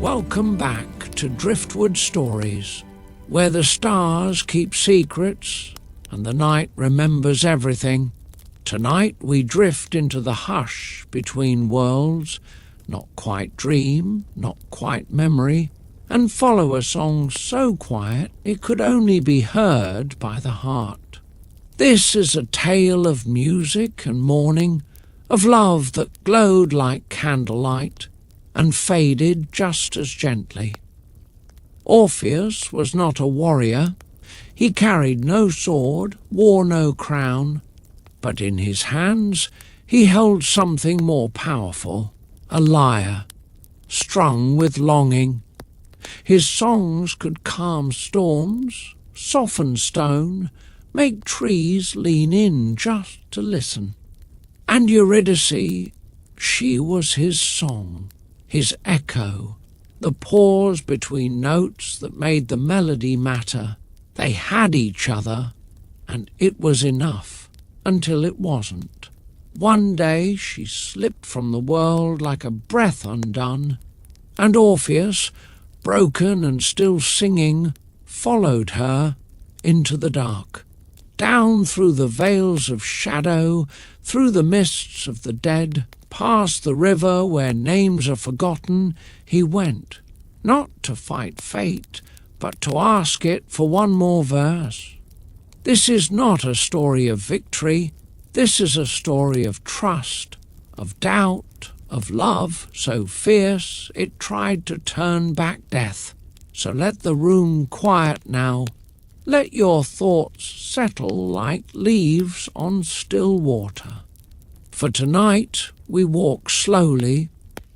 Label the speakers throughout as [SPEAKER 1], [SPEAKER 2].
[SPEAKER 1] Welcome back to Driftwood Stories, where the stars keep secrets and the night remembers everything. Tonight we drift into the hush between worlds, not quite dream, not quite memory, and follow a song so quiet it could only be heard by the heart. This is a tale of music and mourning, of love that glowed like candlelight and faded just as gently. Orpheus was not a warrior. He carried no sword, wore no crown, but in his hands he held something more powerful, a lyre, strung with longing. His songs could calm storms, soften stone, make trees lean in just to listen. And Eurydice, she was his song, his echo, the pause between notes that made the melody matter. They had each other, and it was enough until it wasn't. One day she slipped from the world like a breath undone, and Orpheus, broken and still singing, followed her into the dark. Down through the veils of shadow, through the mists of the dead, past the river where names are forgotten, he went, not to fight fate, but to ask it for one more verse. This is not a story of victory. This is a story of trust, of doubt, of love so fierce it tried to turn back death. So let the room quiet now. Let your thoughts settle like leaves on still water. For tonight we walk slowly,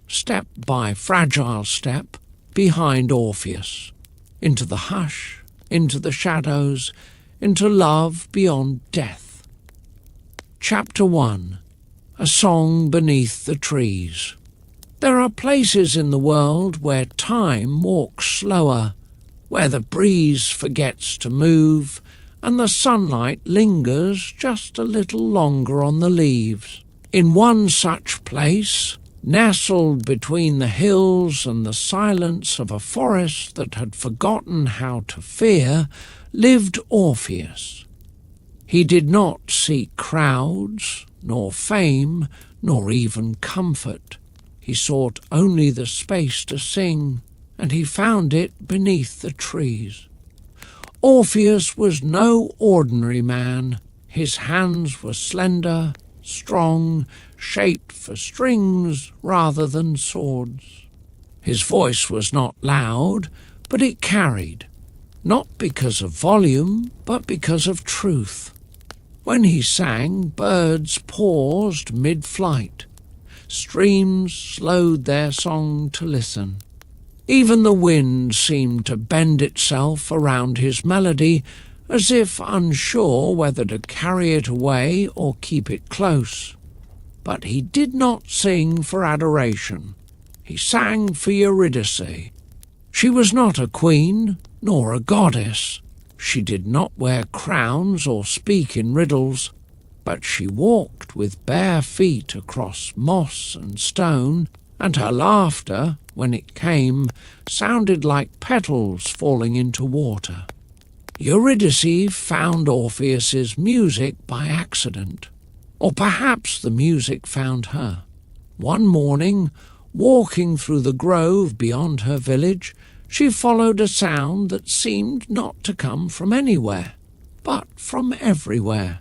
[SPEAKER 1] step by fragile step, behind Orpheus, into the hush, into the shadows, into love beyond death. Chapter 1. A Song Beneath the Trees. There are places in the world where time walks slower, where the breeze forgets to move, and the sunlight lingers just a little longer on the leaves. In one such place, nestled between the hills and the silence of a forest that had forgotten how to fear, lived Orpheus. He did not seek crowds, nor fame, nor even comfort. He sought only the space to sing, and he found it beneath the trees. Orpheus was no ordinary man. His hands were slender, strong, shaped for strings rather than swords. His voice was not loud, but it carried, not because of volume, but because of truth. When he sang, birds paused mid-flight. Streams slowed their song to listen. Even the wind seemed to bend itself around his melody, as if unsure whether to carry it away or keep it close. But he did not sing for adoration. He sang for Eurydice. She was not a queen, nor a goddess. She did not wear crowns or speak in riddles, but she walked with bare feet across moss and stone, and her laughter, when it came, sounded like petals falling into water. Eurydice found Orpheus's music by accident, or perhaps the music found her. One morning, walking through the grove beyond her village, she followed a sound that seemed not to come from anywhere, but from everywhere.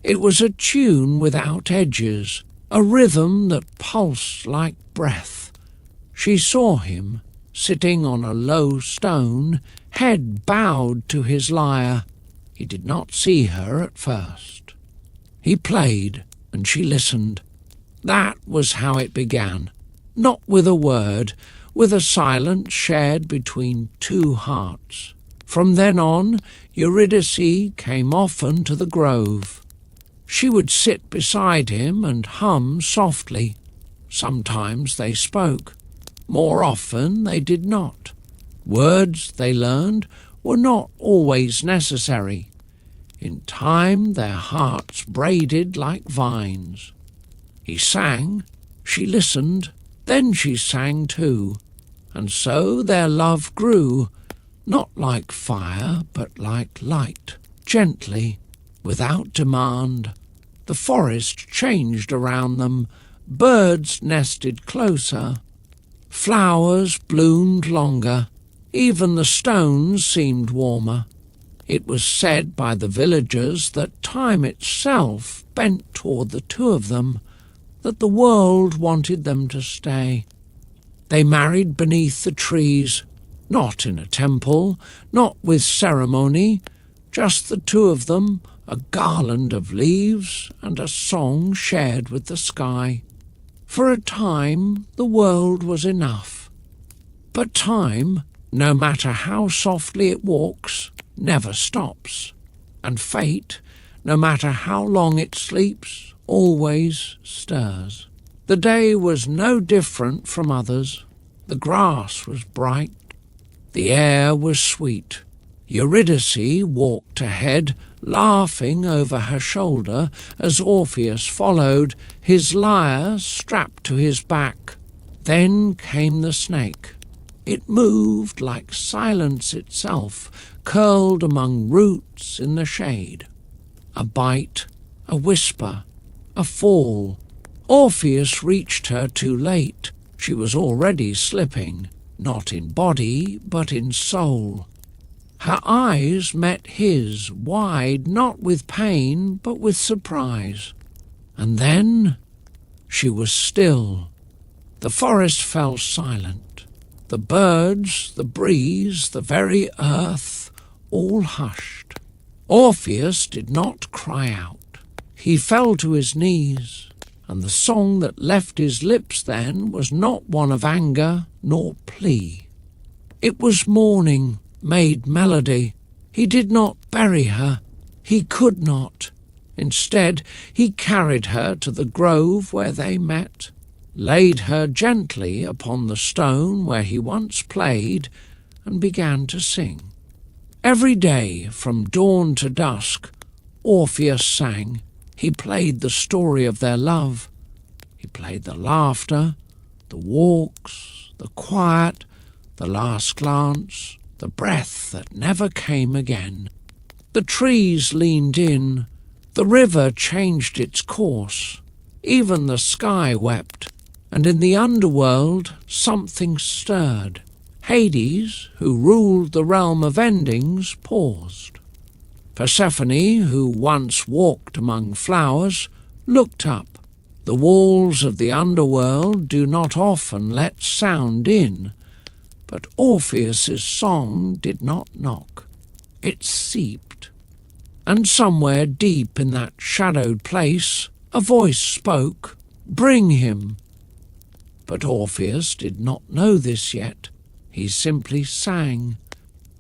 [SPEAKER 1] It was a tune without edges, a rhythm that pulsed like breath. She saw him, sitting on a low stone, head bowed to his lyre. He did not see her at first. He played, and she listened. That was how it began, not with a word, with a silence shared between two hearts. From then on, Eurydice came often to the grove. She would sit beside him and hum softly. Sometimes they spoke. More often they did not. Words, they learned, were not always necessary. In time their hearts braided like vines. He sang, she listened, then she sang too, And so their love grew, not like fire, but like light, gently, without demand. The forest changed around them, birds nested closer, flowers bloomed longer, even the stones seemed warmer. It was said by the villagers that time itself bent toward the two of them, that the world wanted them to stay. They married beneath the trees, not in a temple, not with ceremony, just the two of them, a garland of leaves and a song shared with the sky. For a time the world was enough. But time, no matter how softly it walks, never stops. And fate, no matter how long it sleeps, always stirs. The day was no different from others. The grass was bright. The air was sweet. Eurydice walked ahead, laughing over her shoulder as Orpheus followed, his lyre strapped to his back. Then came the snake. It moved like silence itself, curled among roots in the shade. A bite, a whisper, a fall. Orpheus reached her too late. She was already slipping, not in body, but in soul. Her eyes met his, wide, not with pain, but with surprise. And then she was still. The forest fell silent. The birds, the breeze, the very earth, all hushed. Orpheus did not cry out. He fell to his knees, and the song that left his lips then was not one of anger nor plea. It was mourning made melody. He did not bury her. He could not. Instead, he carried her to the grove where they met, laid her gently upon the stone where he once played, and began to sing. Every day, from dawn to dusk, Orpheus sang. He played the story of their love. He played the laughter, the walks, the quiet, the last glance, the breath that never came again. The trees leaned in. The river changed its course. Even the sky wept. And in the underworld something stirred. Hades, who ruled the realm of endings, paused. Persephone, who once walked among flowers, looked up. The walls of the underworld do not often let sound in, but Orpheus's song did not knock. It seeped. And somewhere deep in that shadowed place a voice spoke, "Bring him." But Orpheus did not know this yet. He simply sang.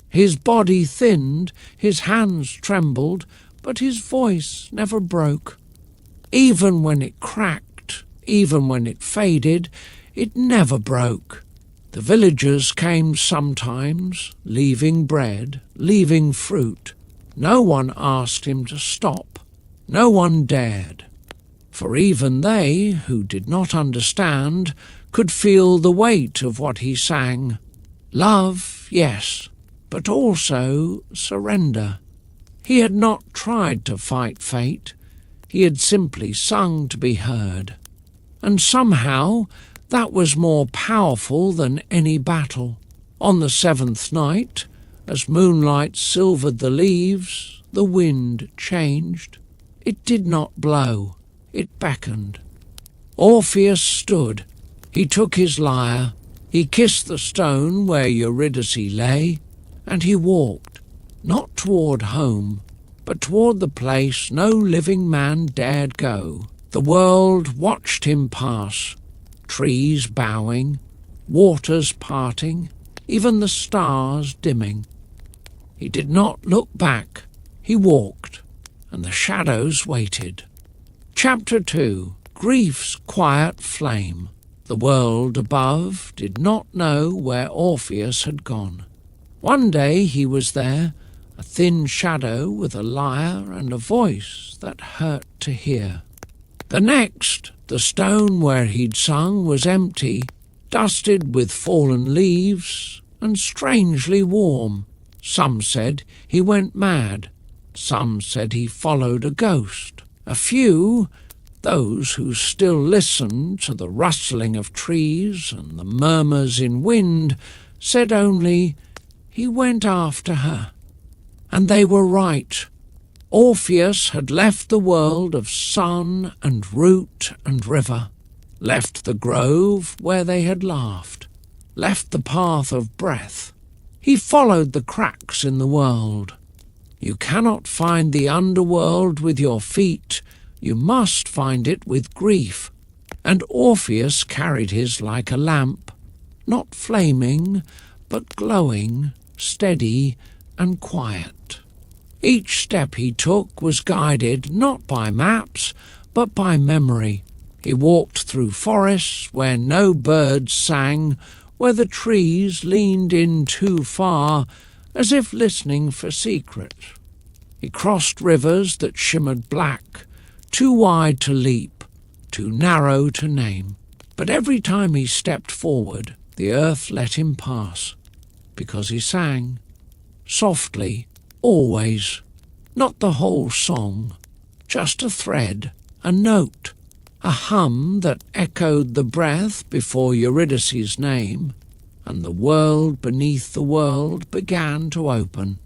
[SPEAKER 1] His body thinned, his hands trembled, but his voice never broke. Even when it cracked, even when it faded, it never broke. The villagers came sometimes, leaving bread, leaving fruit. No one asked him to stop. No one dared. For even they, who did not understand, could feel the weight of what he sang. Love, yes, but also surrender. He had not tried to fight fate. He had simply sung to be heard. And somehow that was more powerful than any battle. On the seventh night, as moonlight silvered the leaves, the wind changed. It did not blow. It beckoned. Orpheus stood. He took his lyre. He kissed the stone where Eurydice lay, and he walked, not toward home, but toward the place no living man dared go. The world watched him pass, trees bowing, waters parting, even the stars dimming. He did not look back. He walked, and the shadows waited. Chapter 2. Grief's Quiet Flame. The world above did not know where Orpheus had gone. One day he was there, a thin shadow with a lyre and a voice that hurt to hear. The next, the stone where he'd sung was empty, dusted with fallen leaves and strangely warm. Some said he went mad. Some said he followed a ghost. A few, those who still listened to the rustling of trees and the murmurs in wind, said only, he went after her. And they were right. Orpheus had left the world of sun and root and river, left the grove where they had laughed, left the path of breath. He followed the cracks in the world. You cannot find the underworld with your feet, you must find it with grief. And Orpheus carried his like a lamp, not flaming, but glowing, steady and quiet. Each step he took was guided not by maps, but by memory. He walked through forests where no birds sang, where the trees leaned in too far, as if listening for secrets. He crossed rivers that shimmered black, too wide to leap, too narrow to name. But every time he stepped forward, the earth let him pass, because he sang, softly, always, not the whole song, just a thread, a note, a hum that echoed the breath before Eurydice's name, and the world beneath the world began to open.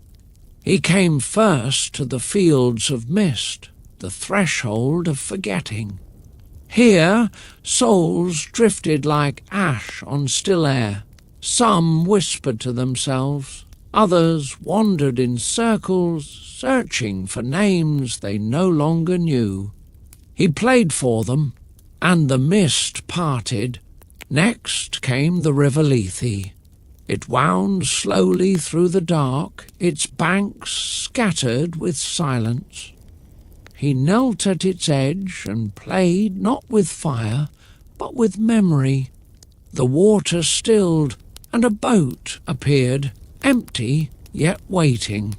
[SPEAKER 1] He came first to the fields of mist, the threshold of forgetting. Here souls drifted like ash on still air. Some whispered to themselves, others wandered in circles, searching for names they no longer knew. He played for them, and the mist parted. Next came the river Lethe. It wound slowly through the dark, its banks scattered with silence. He knelt at its edge and played not with fire, but with memory. The water stilled, and a boat appeared, empty yet waiting.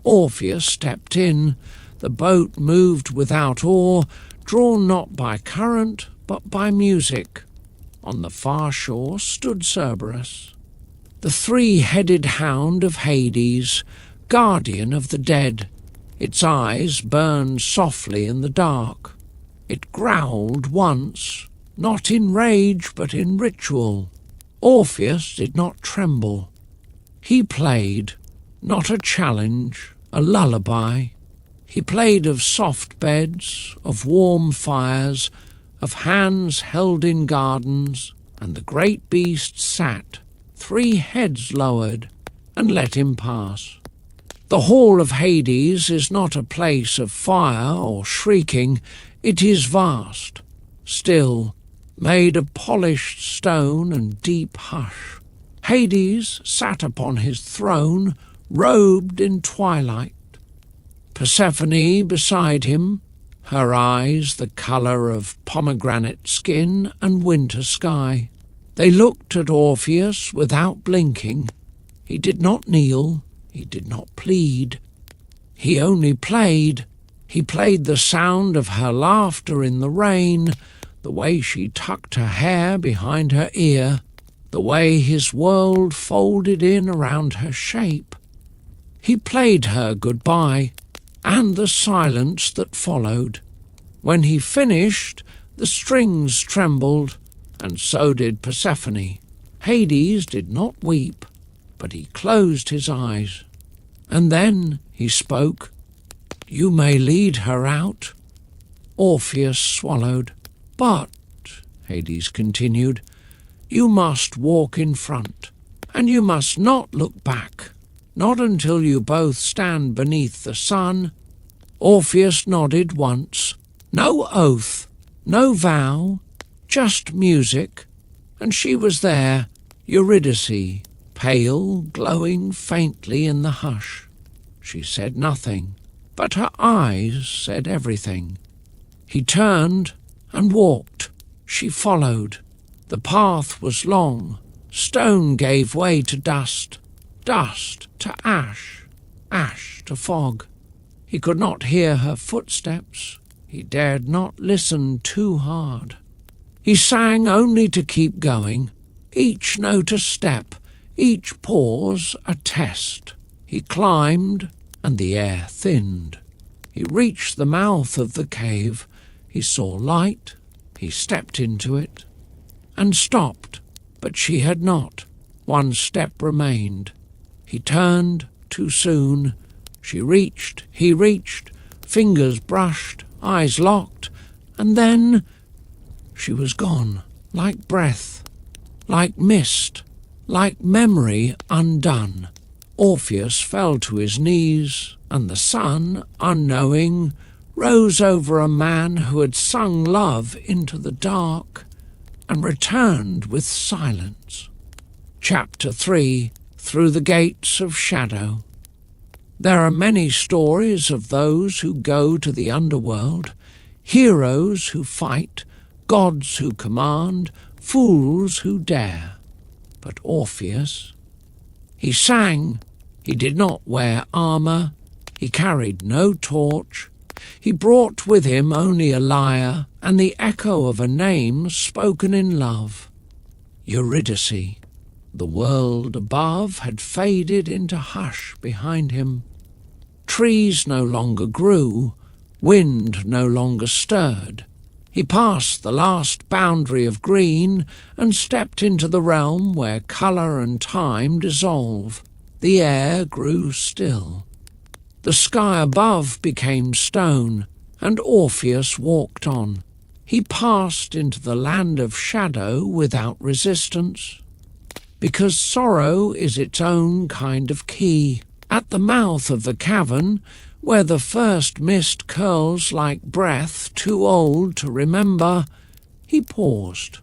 [SPEAKER 1] Orpheus stepped in. The boat moved without oar, drawn not by current, but by music. On the far shore stood Cerberus, the three-headed hound of Hades, guardian of the dead. Its eyes burned softly in the dark. It growled once, not in rage but in ritual. Orpheus did not tremble. He played, not a challenge, a lullaby. He played of soft beds, of warm fires, of hands held in gardens, and the great beast sat, 3 heads lowered, and let him pass. The hall of Hades is not a place of fire or shrieking. It is vast, still, made of polished stone and deep hush. Hades sat upon his throne, robed in twilight. Persephone beside him, her eyes the colour of pomegranate skin and winter sky. They looked at Orpheus without blinking. He did not kneel, he did not plead. He only played. He played the sound of her laughter in the rain, the way she tucked her hair behind her ear, the way his world folded in around her shape. He played her goodbye, and the silence that followed. When he finished, the strings trembled, and so did Persephone. Hades did not weep, but he closed his eyes. And then he spoke. "You may lead her out." Orpheus swallowed. "But," Hades continued, "you must walk in front, and you must not look back, not until you both stand beneath the sun." Orpheus nodded once. No oath, no vow, just music, and she was there, Eurydice, pale, glowing faintly in the hush. She said nothing, but her eyes said everything. He turned and walked. She followed. The path was long. Stone gave way to dust, dust to ash, ash to fog. He could not hear her footsteps. He dared not listen too hard. He sang only to keep going. each note a step, each pause a test. He climbed, and the air thinned. He reached the mouth of the cave. He saw light. He stepped into it, and stopped, but she had not. One step remained. He turned too soon. She reached, he reached, fingers brushed, eyes locked, and then she was gone, like breath, like mist, like memory undone. Orpheus fell to his knees, and the sun, unknowing, rose over a man who had sung love into the dark and returned with silence. Chapter 3. Through the Gates of Shadow. There are many stories of those who go to the underworld, heroes who fight, gods who command, fools who dare. But Orpheus, he sang. He did not wear armour. He carried no torch. He brought with him only a lyre and the echo of a name spoken in love. Eurydice. The world above had faded into hush behind him. Trees no longer grew. Wind no longer stirred. He passed the last boundary of green and stepped into the realm where colour and time dissolve. The air grew still. The sky above became stone, and Orpheus walked on. He passed into the land of shadow without resistance, because sorrow is its own kind of key. At the mouth of the cavern, where the first mist curls like breath too old to remember, he paused.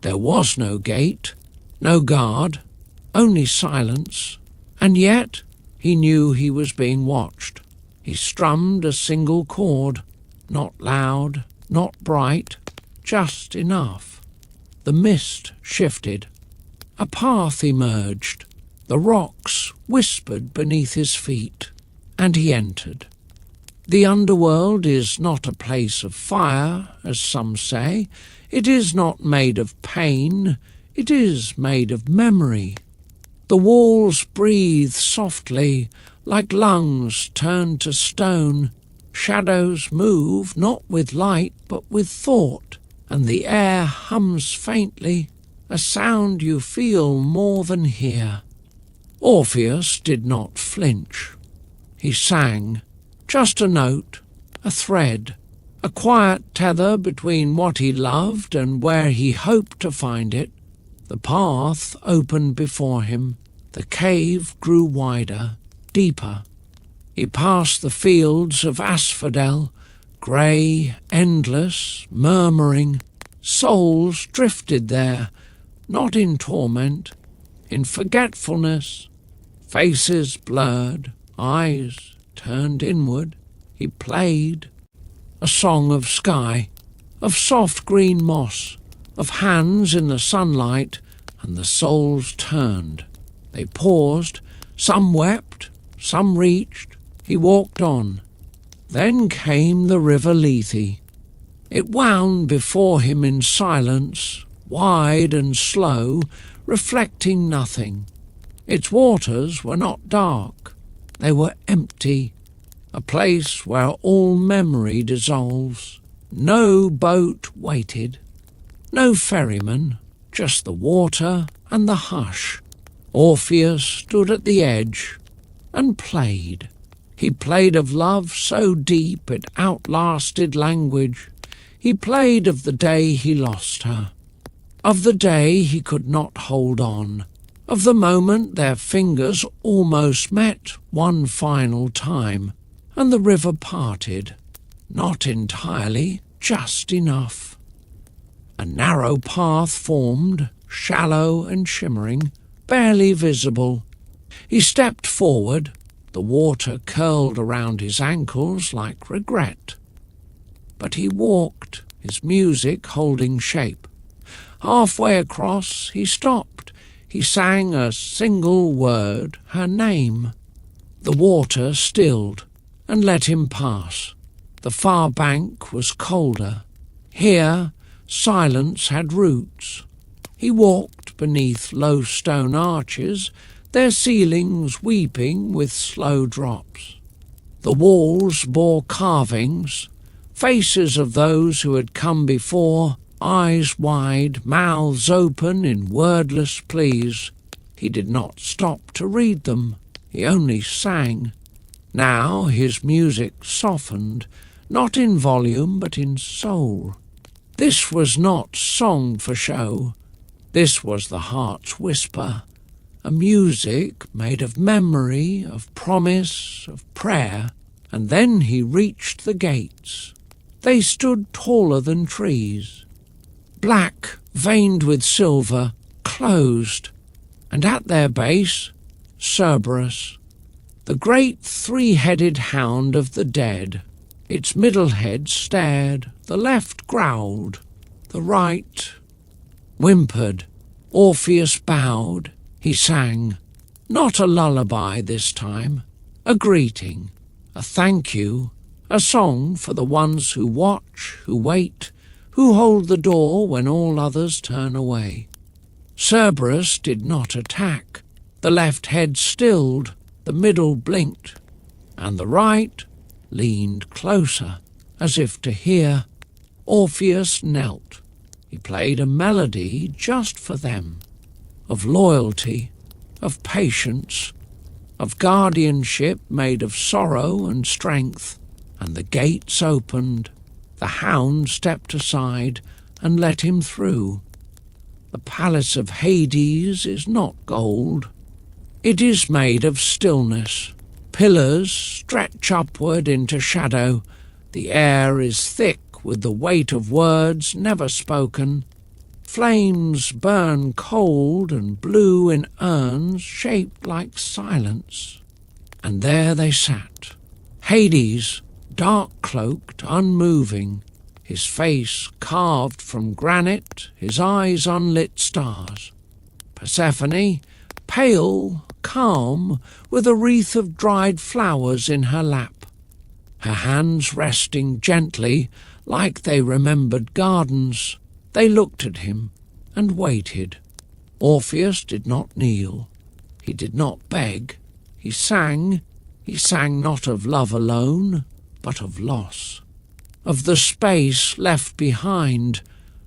[SPEAKER 1] There was no gate, no guard, only silence, and yet he knew he was being watched. He strummed a single chord, not loud, not bright, just enough. The mist shifted. A path emerged. The rocks whispered beneath his feet, and he entered. The underworld is not a place of fire, as some say. It is not made of pain. It is made of memory. The walls breathe softly, like lungs turned to stone. Shadows move not with light, but with thought, and the air hums faintly, a sound you feel more than hear. Orpheus did not flinch. He sang, just a note, a thread, a quiet tether between what he loved and where he hoped to find it. The path opened before him. The cave grew wider, deeper. He passed the fields of asphodel, grey, endless, murmuring. Souls drifted there, not in torment, in forgetfulness. Faces blurred, eyes turned inward. He played a song of sky, of soft green moss, of hands in the sunlight, and the souls turned. They paused, some wept, some reached. He walked on. Then came the river Lethe. It wound before him in silence, wide and slow, reflecting nothing. Its waters were not dark. They were empty, a place where all memory dissolves. No boat waited, no ferryman, just the water and the hush. Orpheus stood at the edge and played. He played of love so deep it outlasted language. He played of the day he lost her, of the day he could not hold on, of the moment their fingers almost met one final time, and the river parted, not entirely, just enough. A narrow path formed, shallow and shimmering, barely visible. He stepped forward. The water curled around his ankles like regret. But he walked, his music holding shape. Halfway across, he stopped. He sang a single word, her name. The water stilled and let him pass. The far bank was colder. Here, silence had roots. He walked beneath low stone arches, their ceilings weeping with slow drops. The walls bore carvings, faces of those who had come before, eyes wide, mouths open in wordless pleas. He did not stop to read them, he only sang. Now his music softened, not in volume but in soul. This was not song for show, this was the heart's whisper, a music made of memory, of promise, of prayer. And then he reached the gates. They stood taller than trees, black, veined with silver, closed, and at their base, Cerberus, the great three-headed hound of the dead. Its middle head stared, the left growled, the right whimpered. Orpheus bowed, he sang, not a lullaby this time, a greeting, a thank you, a song for the ones who watch, who wait, who hold the door when all others turn away. Cerberus did not attack. The left head stilled, the middle blinked, and the right leaned closer, as if to hear. Orpheus knelt. He played a melody just for them, of loyalty, of patience, of guardianship made of sorrow and strength, and the gates opened. The hound stepped aside and let him through. The palace of Hades is not gold. It is made of stillness. Pillars stretch upward into shadow. The air is thick with the weight of words never spoken. Flames burn cold and blue in urns shaped like silence. And there they sat. Hades, dark-cloaked, unmoving, his face carved from granite, his eyes unlit stars. Persephone, pale, calm, with a wreath of dried flowers in her lap, her hands resting gently like they remembered gardens. They looked at him and waited. Orpheus did not kneel. He did not beg. He sang. He sang not of love alone, but of loss, of the space left behind,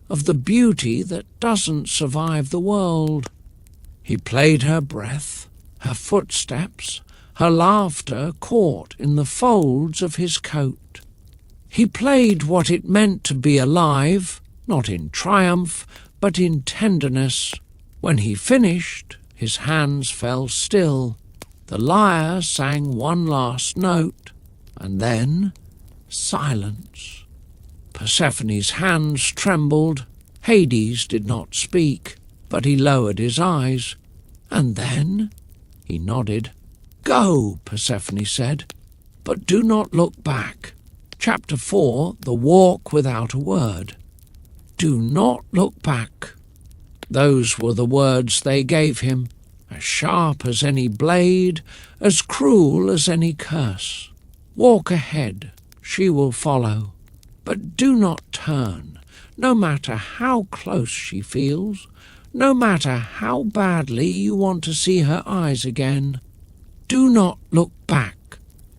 [SPEAKER 1] of the beauty that doesn't survive the world. He played her breath, her footsteps, her laughter caught in the folds of his coat. He played what it meant to be alive, not in triumph, but in tenderness. When he finished, his hands fell still. The lyre sang one last note, and then silence. Persephone's hands trembled. Hades did not speak, but he lowered his eyes. And then he nodded. "Go," Persephone said, "but do not look back." Chapter 4, The Walk Without a Word. Do not look back. Those were the words they gave him, as sharp as any blade, as cruel as any curse. Walk ahead, she will follow, but do not turn, no matter how close she feels, no matter how badly you want to see her eyes again. Do not look back.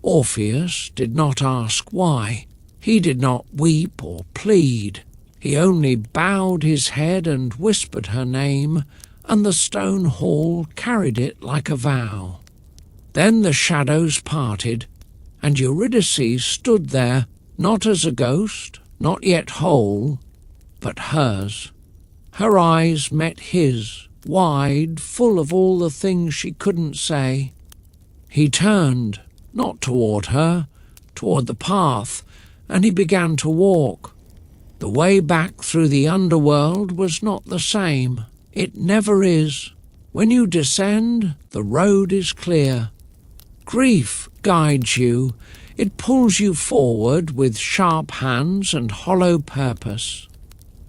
[SPEAKER 1] Orpheus did not ask why. He did not weep or plead. He only bowed his head and whispered her name, and the stone hall carried it like a vow. Then the shadows parted, and Eurydice stood there, not as a ghost, not yet whole, but hers. Her eyes met his, wide, full of all the things she couldn't say. He turned, not toward her, toward the path, and he began to walk. The way back through the underworld was not the same. It never is. When you descend, the road is clear. Grief guides you. It pulls you forward with sharp hands and hollow purpose.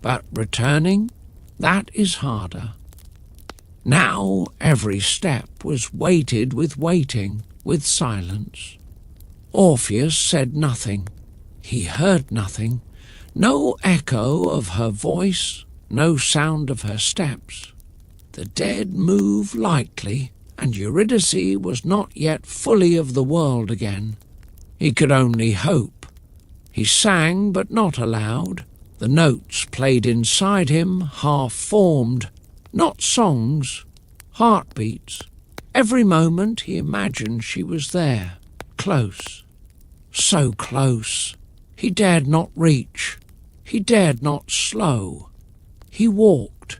[SPEAKER 1] But returning, that is harder. Now every step was weighted with waiting, with silence. Orpheus said nothing. He heard nothing. No echo of her voice, no sound of her steps. The dead move lightly, and Eurydice was not yet fully of the world again. He could only hope. He sang, but not aloud. The notes played inside him, half-formed, not songs, heartbeats. Every moment he imagined she was there, close. So close. He dared not reach. He dared not slow. He walked,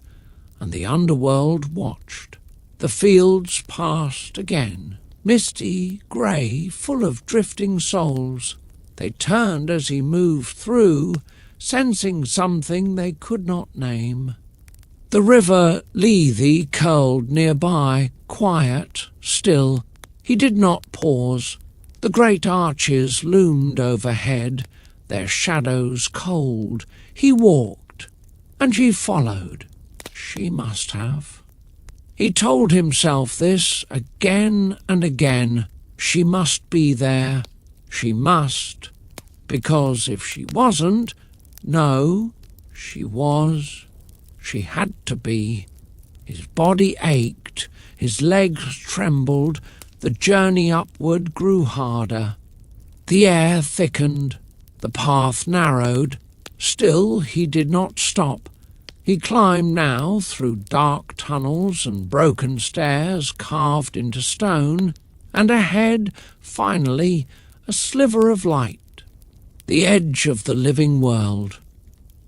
[SPEAKER 1] and the underworld watched. The fields passed again, misty, grey, full of drifting souls. They turned as he moved through, sensing something they could not name. The river Lethe curled nearby, quiet, still. He did not pause. The great arches loomed overhead, their shadows cold. He walked, and she followed. She must have. He told himself this again and again. She must be there. She must. Because if she wasn't, no, she was. She had to be. His body ached, his legs trembled, the journey upward grew harder. The air thickened, the path narrowed. Still he did not stop. He climbed now through dark tunnels and broken stairs carved into stone, and ahead, finally, a sliver of light. The edge of the living world.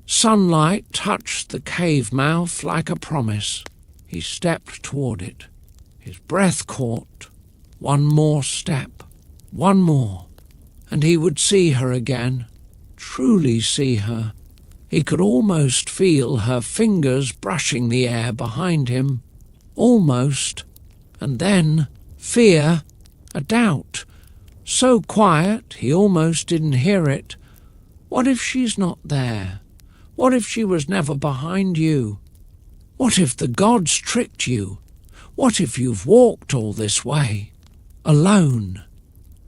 [SPEAKER 1] Sunlight touched the cave mouth like a promise. He stepped toward it. His breath caught. One more step. One more. And he would see her again. Truly see her. He could almost feel her fingers brushing the air behind him. Almost. And then fear, a doubt. So quiet he almost didn't hear it. What if she's not there? What if she was never behind you? What if the gods tricked you? What if you've walked all this way? Alone.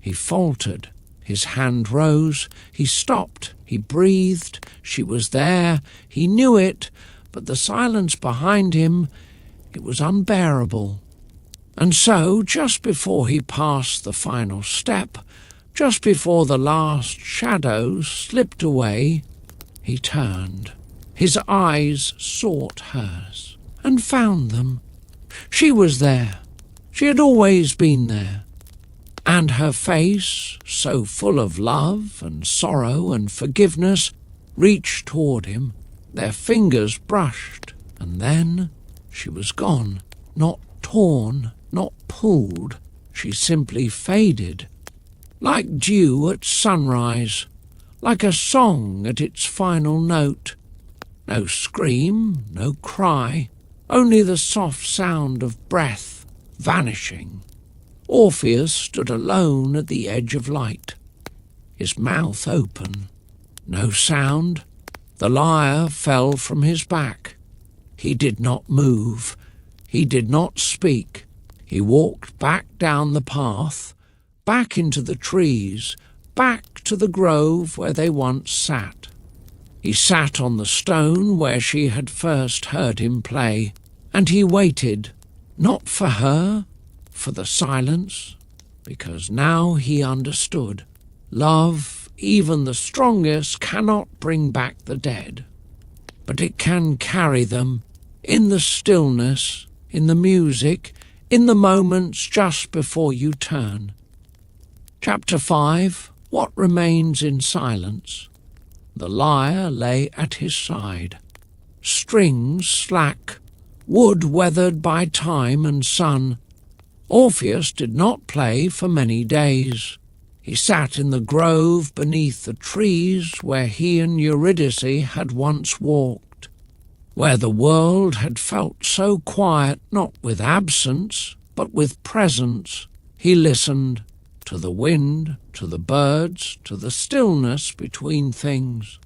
[SPEAKER 1] He faltered. His hand rose. He stopped. He breathed. She was there. He knew it. But the silence behind him, it was unbearable. And so, just before he passed the final step, just before the last shadow slipped away, he turned. His eyes sought hers, and found them. She was there. She had always been there. And her face, so full of love and sorrow and forgiveness, reached toward him. Their fingers brushed, and then she was gone, not torn, not pulled. She simply faded, like dew at sunrise, like a song at its final note. No scream, no cry, only the soft sound of breath vanishing. Orpheus stood alone at the edge of light, his mouth open. No sound. The lyre fell from his back. He did not move. He did not speak. He walked back down the path, back into the trees, back to the grove where they once sat. He sat on the stone where she had first heard him play, and he waited, not for her, for the silence, because now he understood. Love, even the strongest, cannot bring back the dead, but it can carry them in the stillness, in the music, in the moments just before you turn. Chapter 5. What remains in silence? The lyre lay at his side. Strings slack, wood weathered by time and sun. Orpheus did not play for many days. He sat in the grove beneath the trees where he and Eurydice had once walked, where the world had felt so quiet, not with absence, but with presence. He listened to the wind, to the birds, to the stillness between things.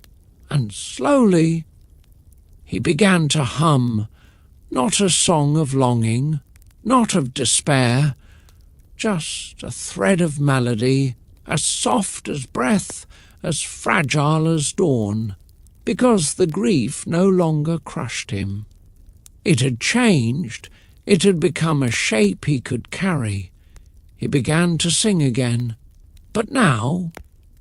[SPEAKER 1] And slowly he began to hum, not a song of longing, not of despair, just a thread of melody, as soft as breath, as fragile as dawn, because the grief no longer crushed him. It had changed, it had become a shape he could carry. He began to sing again, but now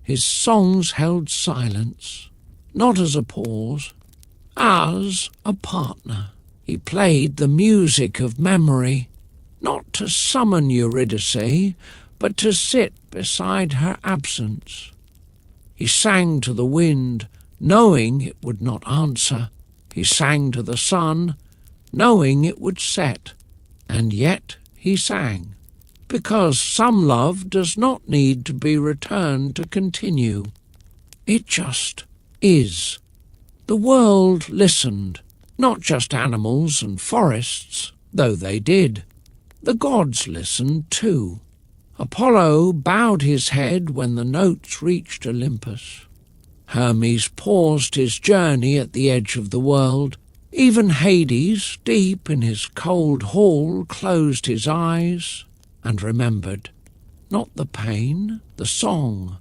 [SPEAKER 1] his songs held silence, not as a pause, as a partner. He played the music of memory, not to summon Eurydice, but to sit beside her absence. He sang to the wind, knowing it would not answer. He sang to the sun, knowing it would set. And yet he sang, because some love does not need to be returned to continue. It just is. The world listened, not just animals and forests, though they did. The gods listened too. Apollo bowed his head when the notes reached Olympus. Hermes paused his journey at the edge of the world. Even Hades, deep in his cold hall, closed his eyes and remembered, not the pain, the song,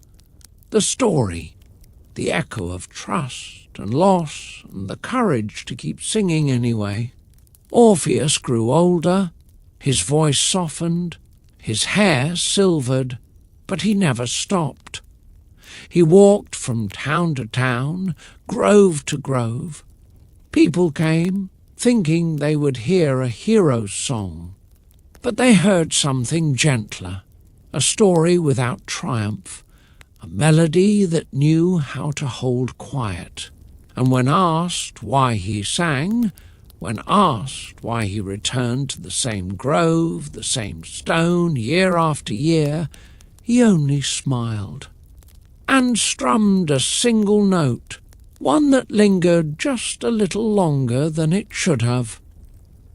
[SPEAKER 1] the story, the echo of trust and loss and the courage to keep singing anyway. Orpheus grew older, his voice softened, his hair silvered, but he never stopped. He walked from town to town, grove to grove. People came, thinking they would hear a hero's song, but they heard something gentler, a story without triumph, a melody that knew how to hold quiet. And when asked why he sang, when asked why he returned to the same grove, the same stone, year after year, he only smiled and strummed a single note, one that lingered just a little longer than it should have.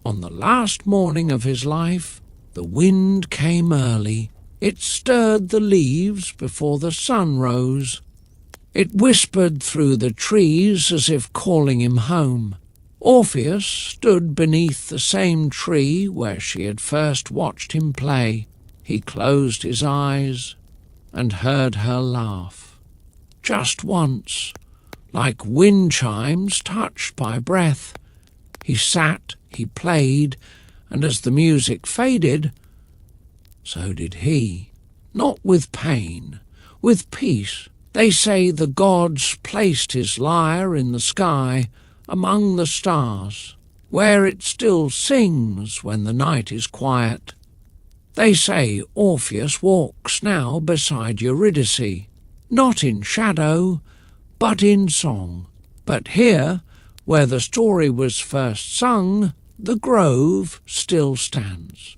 [SPEAKER 1] On the last morning of his life, the wind came early. It stirred the leaves before the sun rose. It whispered through the trees as if calling him home. Orpheus stood beneath the same tree where she had first watched him play. He closed his eyes and heard her laugh. Just once, like wind chimes touched by breath. He sat, he played, and as the music faded, so did he. Not with pain, with peace. They say the gods placed his lyre in the sky, among the stars, where it still sings when the night is quiet. They say Orpheus walks now beside Eurydice, not in shadow, but in song. But here, where the story was first sung, the grove still stands.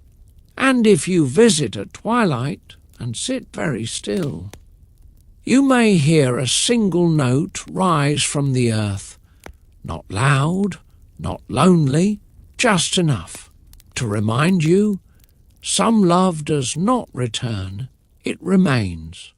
[SPEAKER 1] And if you visit at twilight and sit very still, you may hear a single note rise from the earth, not loud, not lonely, just enough to remind you some love does not return, it remains.